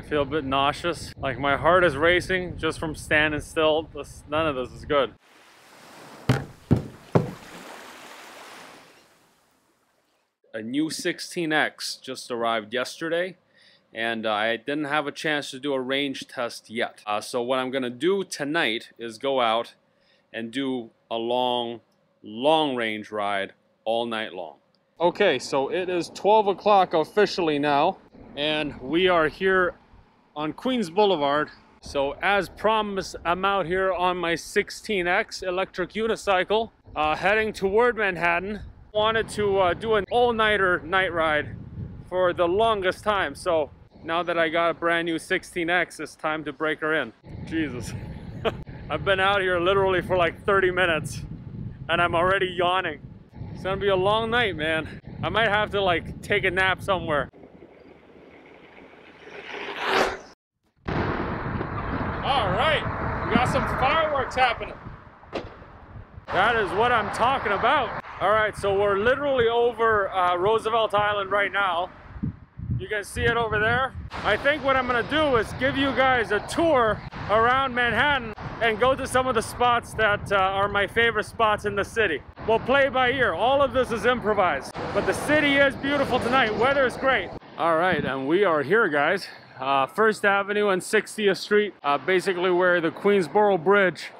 feel a bit nauseous. Like my heart is racing just from standing still. None of this is good. A new 16X just arrived yesterday, and I didn't have a chance to do a range test yet. So what I'm gonna do tonight is go out and do a long range ride all night long. Okay, so it is 12 o'clock officially now, and we are here on Queens Boulevard. So as promised, I'm out here on my 16X electric unicycle, heading toward Manhattan. Wanted to do an all-nighter night ride for the longest time, so now that I got a brand new 16X, it's time to break her in. Jesus. I've been out here literally for like 30 minutes and I'm already yawning. It's gonna be a long night, man. I might have to like take a nap somewhere. All right, we got some fireworks happening. That is what I'm talking about. All right, so we're literally over Roosevelt Island right now. You can see it over there. I think what I'm gonna do is give you guys a tour around Manhattan and go to some of the spots that are my favorite spots in the city. We'll play by ear. All of this is improvised, but the city is beautiful tonight. Weather is great. All right, and we are here, guys. First Avenue and 60th Street, basically where the Queensboro Bridge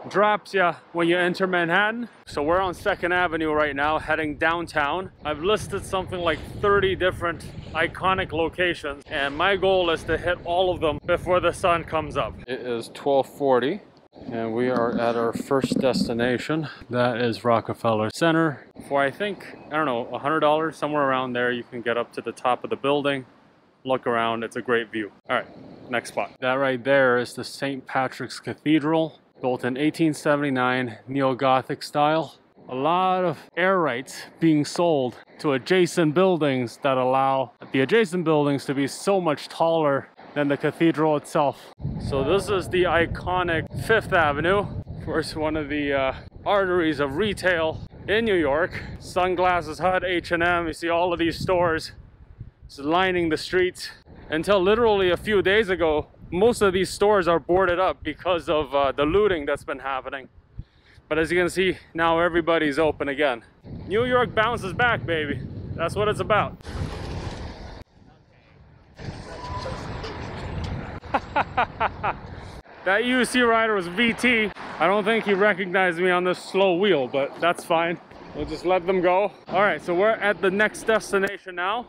drops you when you enter Manhattan. So we're on 2nd Avenue right now, heading downtown. I've listed something like 30 different iconic locations, and my goal is to hit all of them before the sun comes up. It is 12:40 and we are at our first destination. That is Rockefeller Center. For I think, I don't know, $100, somewhere around there, you can get up to the top of the building, look around. It's a great view. All right, next spot. That right there is the St. Patrick's Cathedral. Built in 1879, neo-Gothic style. A lot of air rights being sold to adjacent buildings that allow the adjacent buildings to be so much taller than the cathedral itself. So this is the iconic 5th Avenue. Of course, one of the arteries of retail in New York. Sunglasses Hut, H&M, you see all of these stores just lining the streets. Until literally a few days ago, most of these stores are boarded up because of the looting that's been happening. But as you can see, now everybody's open again. New York bounces back, baby. That's what it's about. That UC rider was VT. I don't think he recognized me on this slow wheel, but that's fine. We'll just let them go. All right, so we're at the next destination now.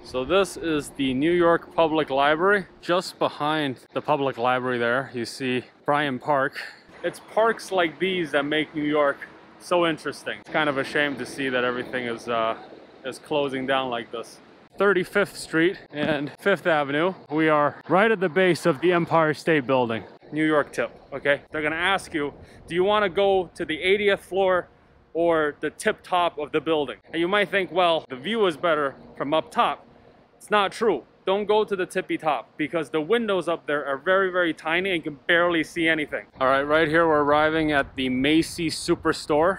So this is the New York Public Library. Just behind the public library there, you see Bryant Park. It's parks like these that make New York so interesting. It's kind of a shame to see that everything is closing down like this. 35th Street and 5th Avenue. We are right at the base of the Empire State Building. New York tip, okay? They're gonna ask you, do you wanna go to the 80th floor or the tip top of the building? And you might think, well, the view is better from up top. It's not true. Don't go to the tippy top because the windows up there are very, very tiny and you can barely see anything. All right, right here we're arriving at the Macy Superstore,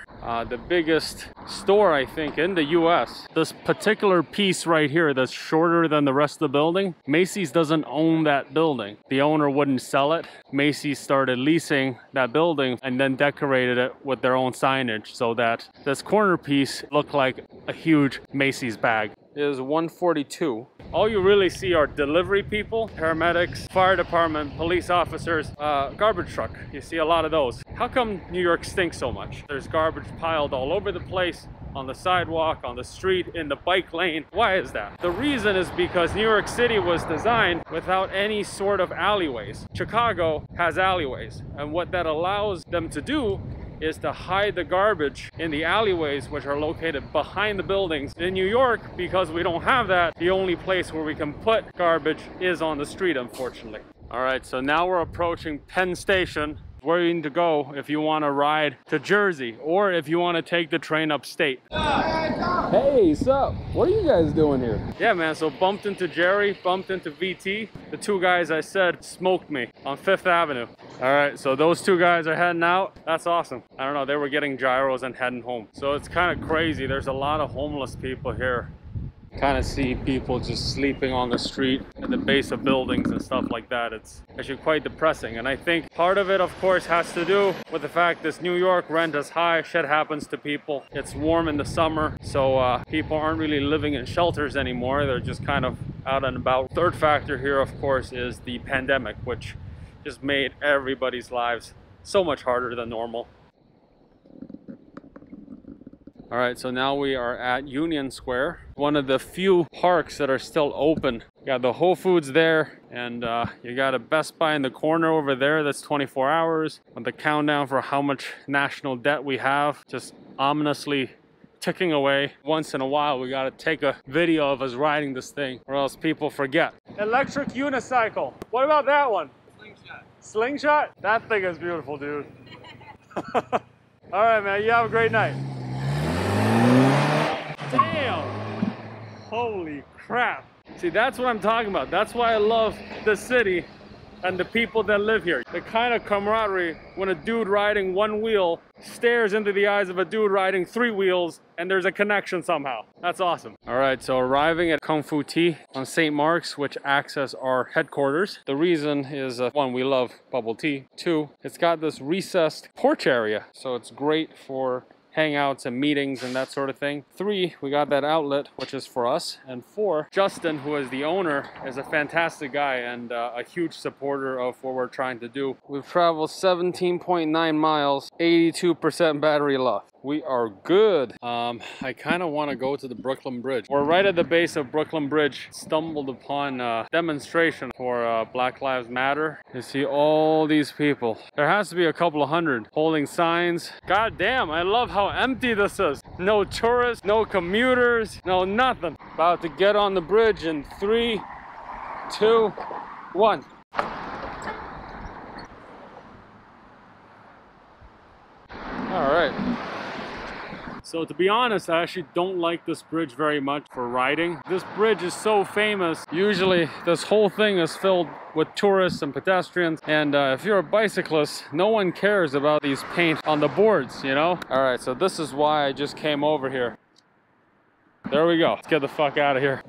the biggest store, I think, in the US. This particular piece right here that's shorter than the rest of the building, Macy's doesn't own that building. The owner wouldn't sell it. Macy's started leasing that building and then decorated it with their own signage so that this corner piece looked like a huge Macy's bag. It is 1:42. All you really see are delivery people, paramedics, fire department, police officers, garbage truck. You see a lot of those. How come New York stinks so much? There's garbage piled all over the place, on the sidewalk, on the street, in the bike lane. Why is that? The reason is because New York City was designed without any sort of alleyways. Chicago has alleyways, and what that allows them to do is to hide the garbage in the alleyways, which are located behind the buildings. In New York, because we don't have that, the only place where we can put garbage is on the street, unfortunately. All right, so now we're approaching Penn Station. Where you need to go if you want to ride to Jersey or if you want to take the train upstate. Hey, sup? What are you guys doing here? Yeah, man, so bumped into Jerry, bumped into VT. The two guys I said smoked me on 5th Avenue. All right, so those two guys are heading out. That's awesome. I don't know, they were getting gyros and heading home. So it's kind of crazy. There's a lot of homeless people here kind of see people just sleeping on the street at the base of buildings and stuff like that. It's actually quite depressing. And I think part of it, of course, has to do with the fact this New York rent is high. Shit happens to people. It's warm in the summer, so people aren't really living in shelters anymore. They're just kind of out and about. Third factor here, of course, is the pandemic, which just made everybody's lives so much harder than normal. All right, so now we are at Union Square, one of the few parks that are still open. You got the Whole Foods there, and you got a Best Buy in the corner over there that's 24 hours. With the countdown for how much national debt we have just ominously ticking away. Once in a while, we gotta take a video of us riding this thing, or else people forget. Electric unicycle. What about that one? Slingshot. Slingshot? That thing is beautiful, dude. All right, man, you have a great night. Damn! Holy crap. See, that's what I'm talking about. That's why I love the city and the people that live here. The kind of camaraderie when a dude riding one wheel stares into the eyes of a dude riding 3 wheels and there's a connection somehow. That's awesome. All right, so arriving at Kung Fu Tea on St. Mark's, which acts as our headquarters. The reason is, one, we love bubble tea. 2, it's got this recessed porch area, so it's great for hangouts and meetings and that sort of thing. 3, we got that outlet, which is for us. And 4, Justin, who is the owner, is a fantastic guy and a huge supporter of what we're trying to do. We've traveled 17.9 miles, 82% battery left. We are good. I kind of want to go to the Brooklyn Bridge. We're right at the base of Brooklyn Bridge. Stumbled upon a demonstration for Black Lives Matter. You see all these people. There has to be a couple of hundred holding signs. God damn, I love how empty this is. No tourists, no commuters, no nothing. About to get on the bridge in 3, 2, 1. All right. So to be honest, I actually don't like this bridge very much for riding. This bridge is so famous. Usually this whole thing is filled with tourists and pedestrians. And if you're a bicyclist, no one cares about these paint on the boards, you know? All right, so this is why I just came over here. There we go. Let's get the fuck out of here.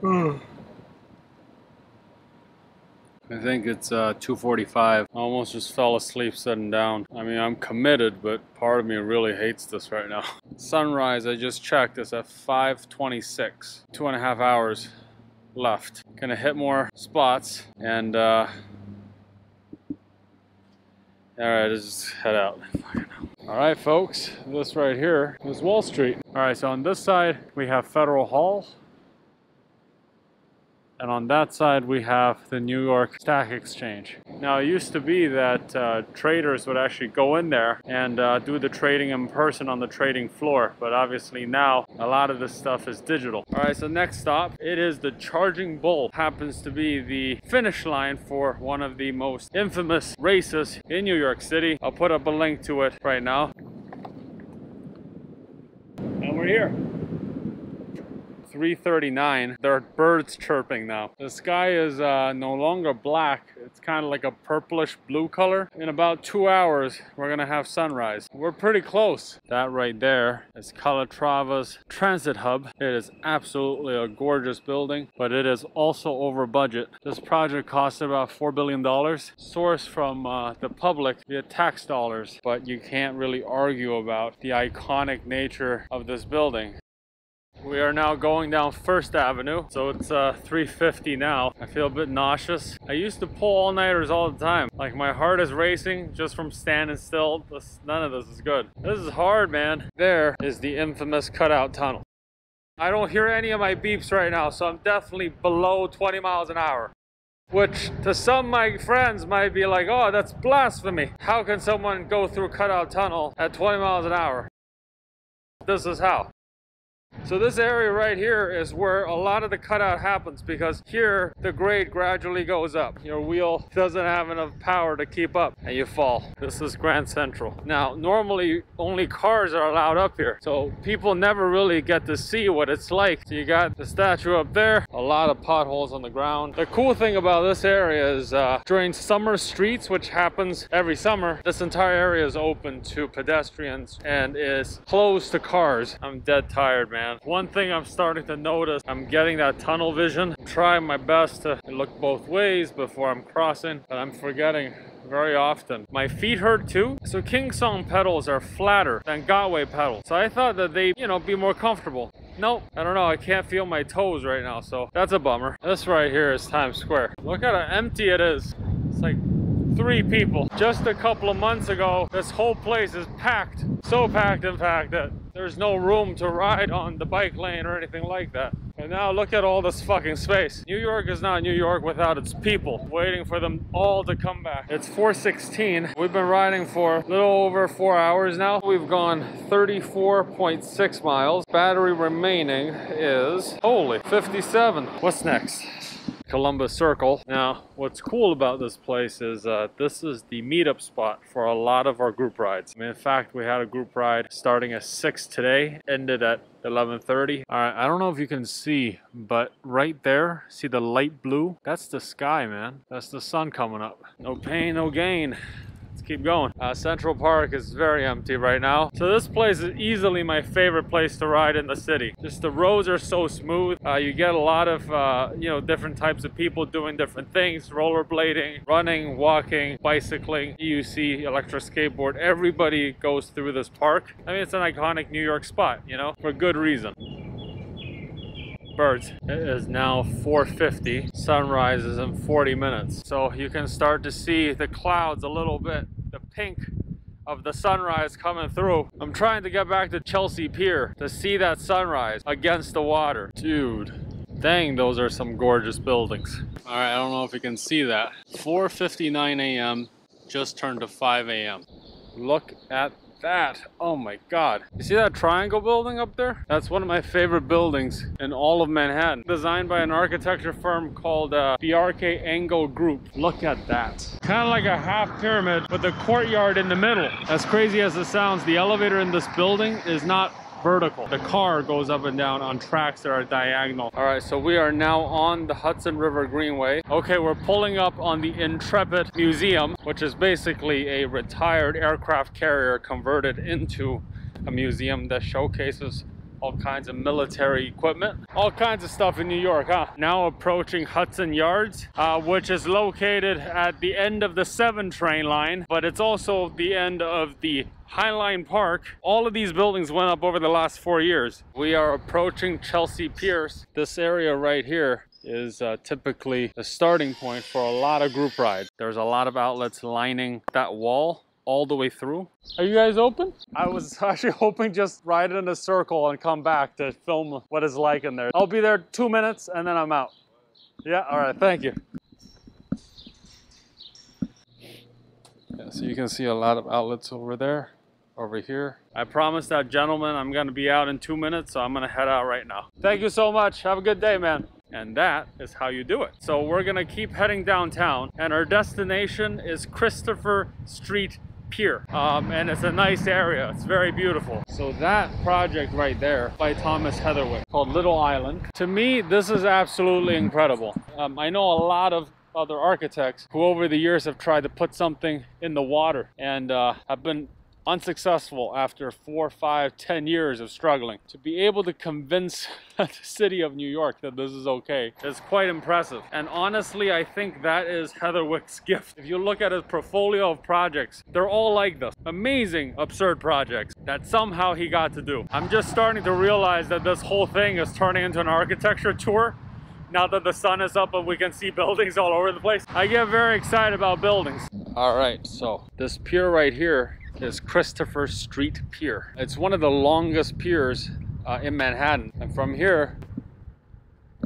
I think it's 2:45. I almost just fell asleep sitting down. I mean, I'm committed, but part of me really hates this right now. Sunrise, I just checked, is at 5:26. 2.5 hours left. Gonna hit more spots and all right, let's just head out. All right, folks, this right here is Wall Street. All right, so on this side we have Federal Hall. And on that side, we have the New York Stock Exchange. Now, it used to be that traders would actually go in there and do the trading in person on the trading floor. But obviously now, a lot of this stuff is digital. All right, so next stop, it is the Charging Bull. Happens to be the finish line for one of the most infamous races in New York City. I'll put up a link to it right now. And we're here. 3:39. There are birds chirping now. The sky is no longer black. It's kind of like a purplish blue color. In about 2 hours, we're gonna have sunrise. We're pretty close. That right there is Calatrava's transit hub. It is absolutely a gorgeous building, but it is also over budget. This project cost about $4 billion, sourced from the public via tax dollars, but you can't really argue about the iconic nature of this building. We are now going down First Avenue, so it's 3:50 now. I feel a bit nauseous. I used to pull all-nighters all the time. Like, my heart is racing just from standing still. None of this is good. This is hard, man. There is the infamous Cutout Tunnel. I don't hear any of my beeps right now, so I'm definitely below 20 miles an hour. Which, to some of my friends, might be like, oh, that's blasphemy. How can someone go through Cutout Tunnel at 20 miles an hour? This is how. So this area right here is where a lot of the cutout happens, because here the grade gradually goes up. Your wheel doesn't have enough power to keep up and you fall. This is Grand Central. Now, normally only cars are allowed up here, so people never really get to see what it's like. So you got the statue up there, a lot of potholes on the ground. The cool thing about this area is during summer streets, which happens every summer, this entire area is open to pedestrians and is closed to cars. I'm dead tired, man. man. One thing I'm starting to notice, I'm getting that tunnel vision. I'm trying my best to look both ways before I'm crossing, but I'm forgetting very often. My feet hurt too. So Kingsong pedals are flatter than Gotway pedals. So I thought that they'd, you know, be more comfortable. Nope, I don't know, I can't feel my toes right now, so that's a bummer. This right here is Times Square. Look at how empty it is. It's like 3 people. Just a couple of months ago, this whole place is packed. So packed, in fact, that there's no room to ride on the bike lane or anything like that. And now look at all this fucking space. New York is not New York without its people, waiting for them all to come back. It's 4:16. We've been riding for a little over 4 hours now. We've gone 34.6 miles. Battery remaining is, holy, 57. What's next? Columbus Circle. Now, what's cool about this place is this is the meetup spot for a lot of our group rides. I mean, in fact, we had a group ride starting at 6 today, ended at 11:30. All right, I don't know if you can see, but right there, see the light blue? That's the sky, man. That's the sun coming up. No pain, no gain. Let's keep going. Central Park is very empty right now. So this place is easily my favorite place to ride in the city. Just the roads are so smooth. You get a lot of, you know, different types of people doing different things. Rollerblading, running, walking, bicycling, EUC, electric skateboard. Everybody goes through this park. I mean, it's an iconic New York spot, you know, for good reason. Birds. It is now 4:50. Sunrise is in 40 minutes. So you can start to see the clouds a little bit. The pink of the sunrise coming through. I'm trying to get back to Chelsea Pier to see that sunrise against the water. Dude, dang, those are some gorgeous buildings. All right, I don't know if you can see that. 4:59 a.m. just turned to 5 a.m. Look at that. Oh my god. You see that triangle building up there? That's one of my favorite buildings in all of Manhattan. Designed by an architecture firm called BRK Angle Group. Look at that. Kind of like a half pyramid with a courtyard in the middle. As crazy as it sounds, the elevator in this building is not vertical. The car goes up and down on tracks that are diagonal. All right, so we are now on the Hudson River Greenway. Okay, we're pulling up on the Intrepid Museum, which is basically a retired aircraft carrier converted into a museum that showcases all kinds of military equipment, all kinds of stuff in New York, huh? Now approaching Hudson Yards, which is located at the end of the 7 train line, but it's also the end of the Highline Park. All of these buildings went up over the last 4 years. We are approaching Chelsea Piers. This area right here is typically the starting point for a lot of group rides. There's a lot of outlets lining that wall all the way through. Are you guys open? I was actually hoping just ride in a circle and come back to film what it's like in there. I'll be there 2 minutes and then I'm out. Yeah, all right, thank you. Yeah, so you can see a lot of outlets over there, over here. I promised that gentleman I'm gonna be out in 2 minutes, so I'm gonna head out right now. Thank you so much, have a good day, man. And that is how you do it. So we're gonna keep heading downtown, and our destination is Christopher Street Pier, and it's a nice area. It's very beautiful. So that project right there by Thomas Heatherwick called Little Island, to me this is absolutely incredible. I know a lot of other architects who over the years have tried to put something in the water and have been unsuccessful after 4, 5, 10 years of struggling. To be able to convince the city of New York that this is okay is quite impressive. And honestly, I think that is Heatherwick's gift. If you look at his portfolio of projects, they're all like this. Amazing, absurd projects that somehow he got to do. I'm just starting to realize that this whole thing is turning into an architecture tour now that the sun is up and we can see buildings all over the place. I get very excited about buildings. All right, so this pier right here is Christopher Street Pier. It's one of the longest piers in Manhattan. And from here,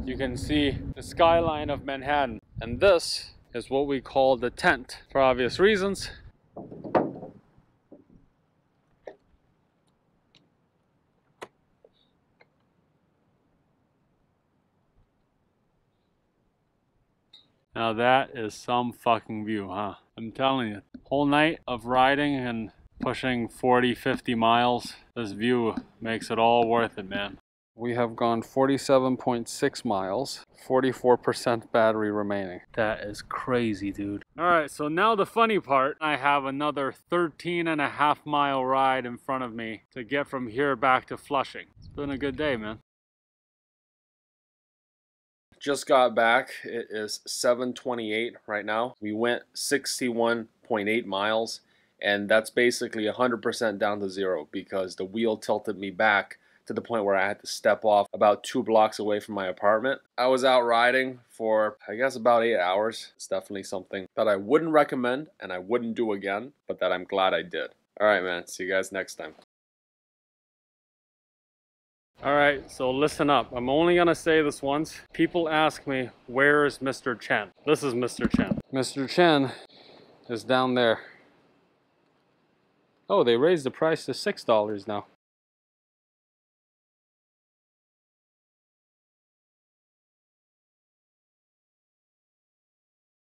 you can see the skyline of Manhattan. And this is what we call the tent, for obvious reasons. Now that is some fucking view, huh? I'm telling you, whole night of riding and pushing 40, 50 miles, this view makes it all worth it, man. We have gone 47.6 miles, 44% battery remaining. That is crazy, dude. All right, so now the funny part, I have another 13.5 mile ride in front of me to get from here back to Flushing. It's been a good day, man. Just got back. It is 7:28 right now. We went 61.8 miles, and that's basically 100% down to zero because the wheel tilted me back to the point where I had to step off about 2 blocks away from my apartment. I was out riding for, I guess, about 8 hours. It's definitely something that I wouldn't recommend and I wouldn't do again, but that I'm glad I did. All right, man. See you guys next time. All right, so listen up. I'm only gonna say this once. People ask me, where is Mr. Chen? This is Mr. Chen. Mr. Chen is down there. Oh, they raised the price to $6 now.